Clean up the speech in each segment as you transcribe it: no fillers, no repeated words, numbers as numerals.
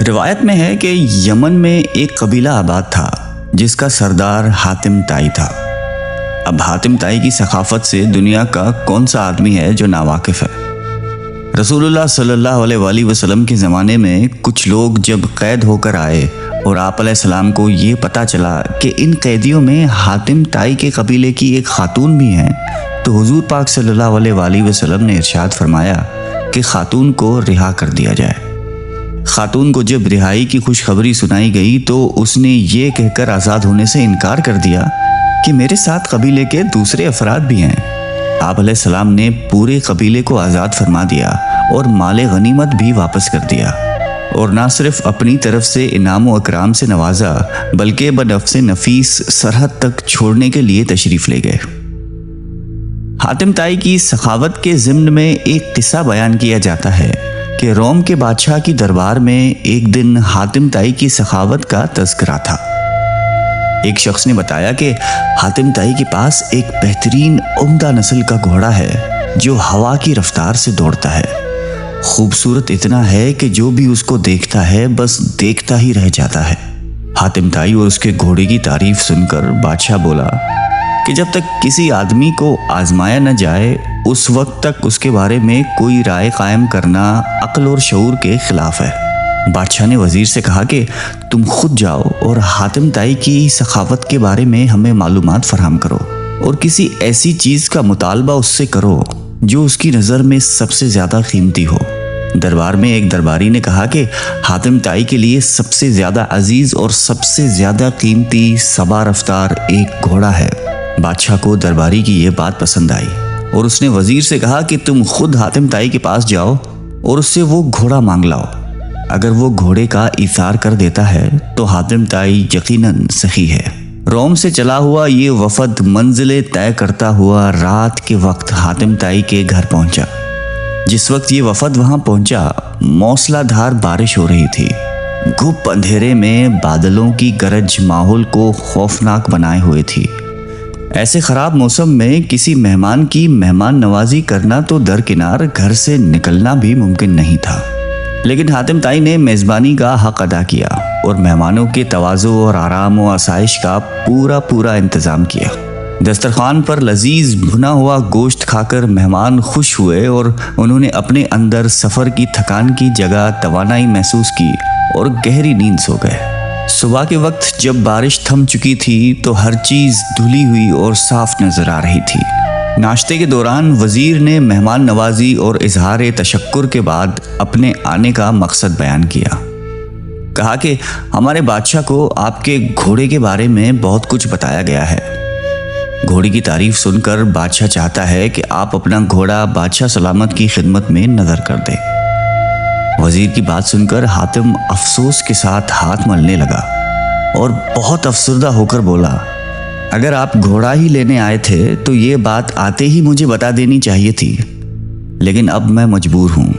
روایت میں ہے کہ یمن میں ایک قبیلہ آباد تھا جس کا سردار حاتم طائی تھا۔ اب حاتم طائی کی ثقافت سے دنیا کا کون سا آدمی ہے جو ناواقف ہے؟ رسول اللہ صلی اللہ علیہ وآلہ وسلم کے زمانے میں کچھ لوگ جب قید ہو کر آئے اور آپ علیہ السلام کو یہ پتہ چلا کہ ان قیدیوں میں حاتم طائی کے قبیلے کی ایک خاتون بھی ہیں، تو حضور پاک صلی اللہ علیہ وآلہ وسلم نے ارشاد فرمایا کہ خاتون کو رہا کر دیا جائے۔ خاتون کو جب رہائی کی خوشخبری سنائی گئی تو اس نے یہ کہہ کر آزاد ہونے سے انکار کر دیا کہ میرے ساتھ قبیلے کے دوسرے افراد بھی ہیں۔ آپ علیہ السلام نے پورے قبیلے کو آزاد فرما دیا اور مال غنیمت بھی واپس کر دیا، اور نہ صرف اپنی طرف سے انعام و اکرام سے نوازا بلکہ بنفس نفیس سرحد تک چھوڑنے کے لیے تشریف لے گئے۔ حاتم طائی کی سخاوت کے ضمن میں ایک قصہ بیان کیا جاتا ہے کہ روم کے بادشاہ کی دربار میں ایک دن حاتم طائی کی سخاوت کا تذکرہ تھا۔ ایک شخص نے بتایا کہ حاتم طائی کے پاس ایک بہترین عمدہ نسل کا گھوڑا ہے جو ہوا کی رفتار سے دوڑتا ہے، خوبصورت اتنا ہے کہ جو بھی اس کو دیکھتا ہے بس دیکھتا ہی رہ جاتا ہے۔ حاتم طائی اور اس کے گھوڑے کی تعریف سن کر بادشاہ بولا کہ جب تک کسی آدمی کو آزمایا نہ جائے اس وقت تک اس کے بارے میں کوئی رائے قائم کرنا عقل اور شعور کے خلاف ہے۔ بادشاہ نے وزیر سے کہا کہ تم خود جاؤ اور حاتم طائی کی سخاوت کے بارے میں ہمیں معلومات فراہم کرو اور کسی ایسی چیز کا مطالبہ اس سے کرو جو اس کی نظر میں سب سے زیادہ قیمتی ہو۔ دربار میں ایک درباری نے کہا کہ حاتم طائی کے لیے سب سے زیادہ عزیز اور سب سے زیادہ قیمتی سبا رفتار ایک گھوڑا ہے۔ بادشاہ کو درباری کی یہ بات پسند آئی اور اس نے وزیر سے کہا کہ تم خود حاتم طائی کے پاس جاؤ اور اس سے وہ گھوڑا مانگ لاؤ۔ اگر وہ گھوڑے کا ایثار کر دیتا ہے تو حاتم طائی یقیناً سخی ہے۔ روم سے چلا ہوا یہ وفد منزلیں طے کرتا ہوا رات کے وقت حاتم طائی کے گھر پہنچا۔ جس وقت یہ وفد وہاں پہنچا موسلا دھار بارش ہو رہی تھی۔ گھپ اندھیرے میں بادلوں کی گرج ماحول کو خوفناک بنائے ہوئے تھی۔ ایسے خراب موسم میں کسی مہمان کی مہمان نوازی کرنا تو درکنار گھر سے نکلنا بھی ممکن نہیں تھا، لیکن حاتم طائی نے میزبانی کا حق ادا کیا اور مہمانوں کے تواضع اور آرام و آسائش کا پورا انتظام کیا۔ دسترخوان پر لذیذ بھنا ہوا گوشت کھا کر مہمان خوش ہوئے اور انہوں نے اپنے اندر سفر کی تھکان کی جگہ توانائی محسوس کی اور گہری نیند سو گئے۔ صبح کے وقت جب بارش تھم چکی تھی تو ہر چیز دھلی ہوئی اور صاف نظر آ رہی تھی۔ ناشتے کے دوران وزیر نے مہمان نوازی اور اظہار تشکر کے بعد اپنے آنے کا مقصد بیان کیا۔ کہا کہ ہمارے بادشاہ کو آپ کے گھوڑے کے بارے میں بہت کچھ بتایا گیا ہے۔ گھوڑے کی تعریف سن کر بادشاہ چاہتا ہے کہ آپ اپنا گھوڑا بادشاہ سلامت کی خدمت میں نظر کر دیں۔ وزیر کی بات سن کر حاتم افسوس کے ساتھ ہاتھ ملنے لگا اور بہت افسردہ ہو کر بولا، اگر آپ گھوڑا ہی لینے آئے تھے تو یہ بات آتے ہی مجھے بتا دینی چاہیے تھی، لیکن اب میں مجبور ہوں،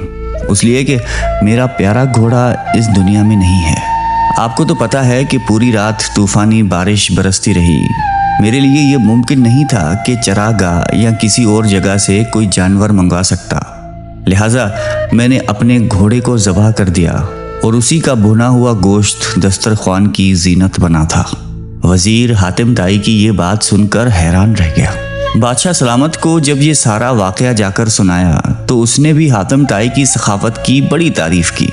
اس لیے کہ میرا پیارا گھوڑا اس دنیا میں نہیں ہے۔ آپ کو تو پتہ ہے کہ پوری رات طوفانی بارش برستی رہی۔ میرے لیے یہ ممکن نہیں تھا کہ چراگاہ یا کسی اور جگہ سے کوئی جانور منگوا سکتا، لہٰذا میں نے اپنے گھوڑے کو ذبح کر دیا اور اسی کا بھنا ہوا گوشت دسترخوان کی زینت بنا تھا۔ وزیر حاتم طائی کی یہ بات سن کر حیران رہ گیا۔ بادشاہ سلامت کو جب یہ سارا واقعہ جا کر سنایا تو اس نے بھی حاتم طائی کی سخاوت کی بڑی تعریف کی۔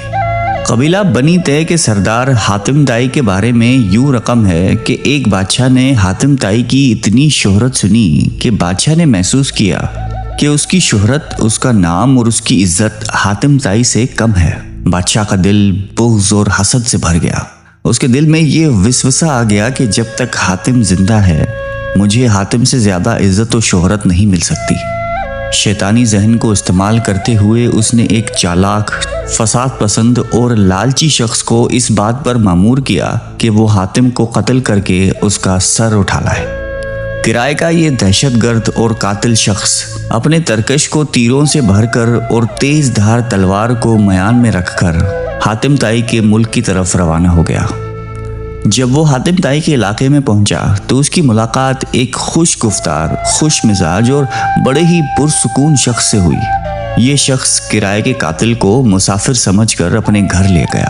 قبیلہ بنی طے کے سردار حاتم طائی کے بارے میں یوں رقم ہے کہ ایک بادشاہ نے حاتم طائی کی اتنی شہرت سنی کہ بادشاہ نے محسوس کیا کہ اس کی شہرت، اس کا نام اور اس کی عزت حاتم طائی سے کم ہے۔ بادشاہ کا دل بغض اور حسد سے بھر گیا۔ اس کے دل میں یہ وسوسہ آ گیا کہ جب تک حاتم زندہ ہے مجھے حاتم سے زیادہ عزت و شہرت نہیں مل سکتی۔ شیطانی ذہن کو استعمال کرتے ہوئے اس نے ایک چالاک، فساد پسند اور لالچی شخص کو اس بات پر مامور کیا کہ وہ حاتم کو قتل کر کے اس کا سر اٹھا لائے۔ کرائے کا یہ دہشت گرد اور قاتل شخص اپنے ترکش کو تیروں سے بھر کر اور تیز دھار تلوار کو میان میں رکھ کر حاتم طائی کے ملک کی طرف روانہ ہو گیا۔ جب وہ حاتم طائی کے علاقے میں پہنچا تو اس کی ملاقات ایک خوش گفتار، خوش مزاج اور بڑے ہی پرسکون شخص سے ہوئی۔ یہ شخص کرائے کے قاتل کو مسافر سمجھ کر اپنے گھر لے گیا۔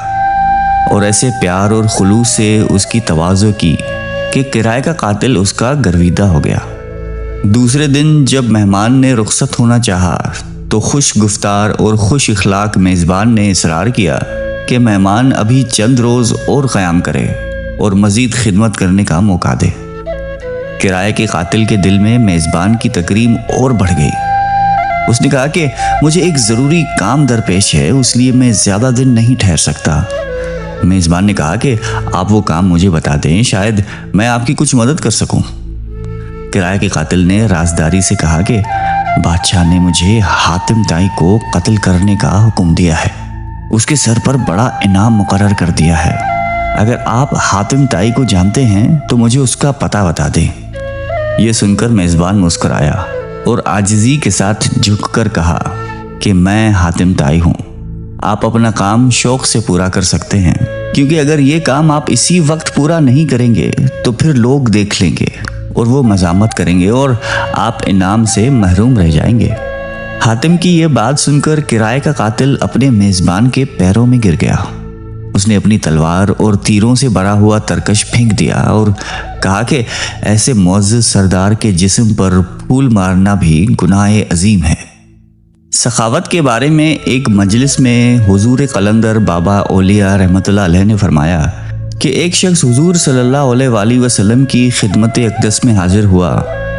اور ایسے پیار اور خلوص سے اس کی تواضع کی کہ کرائے کا قاتل اس کا گرویدہ ہو گیا۔ دوسرے دن جب مہمان نے رخصت ہونا چاہا تو خوش گفتار اور خوش اخلاق میزبان نے اصرار کیا کہ مہمان ابھی چند روز اور قیام کرے اور مزید خدمت کرنے کا موقع دے۔ کرائے کے قاتل کے دل میں میزبان کی تکریم اور بڑھ گئی۔ اس نے کہا کہ مجھے ایک ضروری کام درپیش ہے، اس لیے میں زیادہ دن نہیں ٹھہر سکتا۔ میزبان نے کہا کہ آپ وہ کام مجھے بتا دیں، شاید میں آپ کی کچھ مدد کر سکوں۔ کرائے کے قاتل نے رازداری سے کہا کہ بادشاہ نے مجھے حاتم طائی کو قتل کرنے کا حکم دیا ہے، اس کے سر پر بڑا انعام مقرر کر دیا ہے۔ اگر آپ حاتم طائی کو جانتے ہیں تو مجھے اس کا پتہ بتا دیں۔ یہ سن کر میزبان مسکرایا اور عاجزی کے ساتھ جھک کر کہا کہ میں حاتم طائی ہوں، آپ اپنا کام شوق سے پورا کر سکتے ہیں، کیونکہ اگر یہ کام آپ اسی وقت پورا نہیں کریں گے تو پھر لوگ دیکھ لیں گے اور وہ مذمت کریں گے اور آپ انعام سے محروم رہ جائیں گے۔ حاتم کی یہ بات سن کر کرائے کا قاتل اپنے میزبان کے پیروں میں گر گیا۔ اس نے اپنی تلوار اور تیروں سے بھرا ہوا ترکش پھینک دیا اور کہا کہ ایسے معزز سردار کے جسم پر پھول مارنا بھی گناہ عظیم ہے۔ سخاوت کے بارے میں ایک مجلس میں حضور قلندر بابا اولیاء رحمۃ اللہ علیہ نے فرمایا کہ ایک شخص حضور صلی اللہ علیہ وآلہ وسلم کی خدمت اقدس میں حاضر ہوا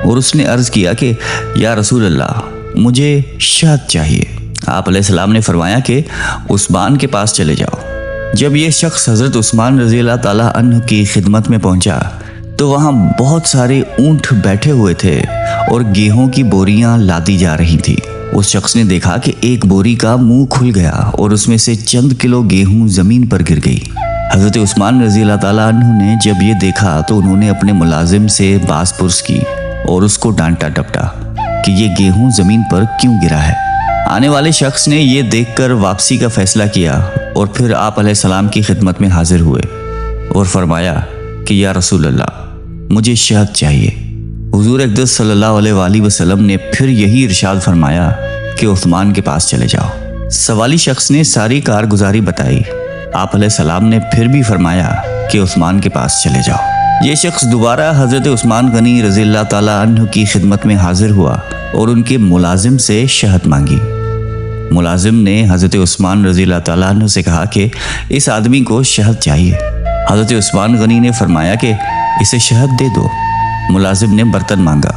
اور اس نے عرض کیا کہ یا رسول اللہ، مجھے شہد چاہیے۔ آپ علیہ السلام نے فرمایا کہ عثمان کے پاس چلے جاؤ۔ جب یہ شخص حضرت عثمان رضی اللہ تعالیٰ عنہ کی خدمت میں پہنچا تو وہاں بہت سارے اونٹ بیٹھے ہوئے تھے اور گیہوں کی بوریاں لادی جا رہی تھی۔ اس شخص نے دیکھا کہ ایک بوری کا منہ کھل گیا اور اس میں سے چند کلو گیہوں زمین پر گر گئی۔ حضرت عثمان رضی اللہ تعالیٰ عنہ نے جب یہ دیکھا تو انہوں نے اپنے ملازم سے باز پرس کی اور اس کو ڈانٹا ڈپٹا کہ یہ گیہوں زمین پر کیوں گرا ہے۔ آنے والے شخص نے یہ دیکھ کر واپسی کا فیصلہ کیا اور پھر آپ علیہ السلام کی خدمت میں حاضر ہوئے اور فرمایا کہ یا رسول اللہ، مجھے شہد چاہیے۔ حضور اقدس صلی اللہ علیہ وآلہ وسلم نے پھر یہی ارشاد فرمایا کہ عثمان کے پاس چلے جاؤ۔ سوالی شخص نے ساری کارگزاری بتائی۔ آپ علیہ السلام نے پھر بھی فرمایا کہ عثمان کے پاس چلے جاؤ۔ یہ شخص دوبارہ حضرت عثمان غنی رضی اللہ تعالیٰ عنہ کی خدمت میں حاضر ہوا اور ان کے ملازم سے شہد مانگی۔ ملازم نے حضرت عثمان رضی اللہ تعالیٰ عنہ سے کہا کہ اس آدمی کو شہد چاہیے۔ حضرت عثمان غنی نے فرمایا کہ اسے شہد دے دو۔ ملازم نے برتن مانگا۔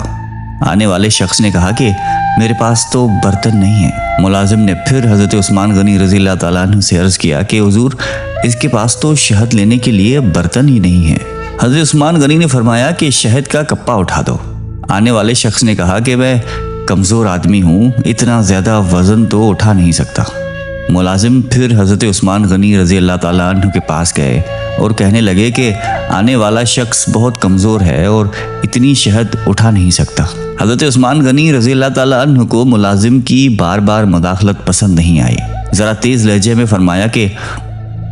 آنے والے شخص نے کہا کہ میرے پاس تو برتن نہیں ہے۔ ملازم نے پھر حضرت عثمان غنی رضی اللہ تعالیٰ عنہ سے عرض کیا کہ حضور، اس کے پاس تو شہد لینے کے لیے برتن ہی نہیں ہے۔ حضرت عثمان غنی نے فرمایا کہ شہد کا کپا اٹھا دو۔ آنے والے شخص نے کہا کہ میں کمزور آدمی ہوں، اتنا زیادہ وزن تو اٹھا نہیں سکتا۔ ملازم پھر حضرت عثمان غنی رضی اللہ تعالیٰ عنہ کے پاس گئے اور کہنے لگے کہ آنے والا شخص بہت کمزور ہے اور اتنی شہد اٹھا نہیں سکتا۔ حضرت عثمان غنی رضی اللہ تعالیٰ عنہ کو ملازم کی بار بار مداخلت پسند نہیں آئی۔ ذرا تیز لہجے میں فرمایا کہ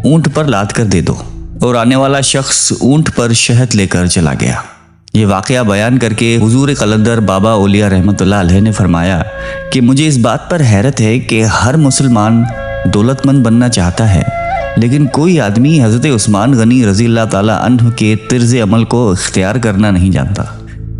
اونٹ پر لاد کر دے دو، اور آنے والا شخص اونٹ پر شہد لے کر چلا گیا۔ یہ واقعہ بیان کر کے حضور قلندر بابا اولیاء رحمۃ اللہ علیہ نے فرمایا کہ مجھے اس بات پر حیرت ہے کہ ہر مسلمان دولت مند بننا چاہتا ہے، لیکن کوئی آدمی حضرت عثمان غنی رضی اللہ تعالیٰ عنہ کے طرز عمل کو اختیار کرنا نہیں جانتا۔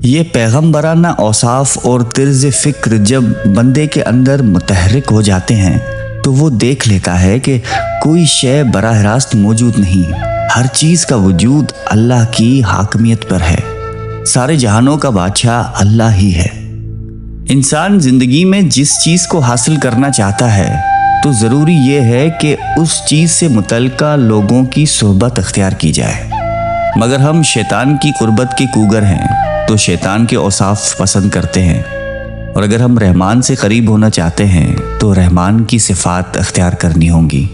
یہ پیغمبرانہ اوصاف اور طرز فکر جب بندے کے اندر متحرک ہو جاتے ہیں تو وہ دیکھ لیتا ہے کہ کوئی شے براہ راست موجود نہیں، ہر چیز کا وجود اللہ کی حاکمیت پر ہے، سارے جہانوں کا بادشاہ اللہ ہی ہے۔ انسان زندگی میں جس چیز کو حاصل کرنا چاہتا ہے تو ضروری یہ ہے کہ اس چیز سے متعلقہ لوگوں کی صحبت اختیار کی جائے، مگر ہم شیطان کی قربت کے کوگر ہیں تو شیطان کے اوصاف پسند کرتے ہیں، اور اگر ہم رحمان سے قریب ہونا چاہتے ہیں تو رحمان کی صفات اختیار کرنی ہوں گی۔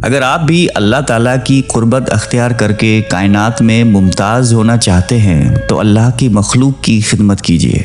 اگر آپ بھی اللہ تعالیٰ کی قربت اختیار کر کے کائنات میں ممتاز ہونا چاہتے ہیں تو اللہ کی مخلوق کی خدمت کیجیے۔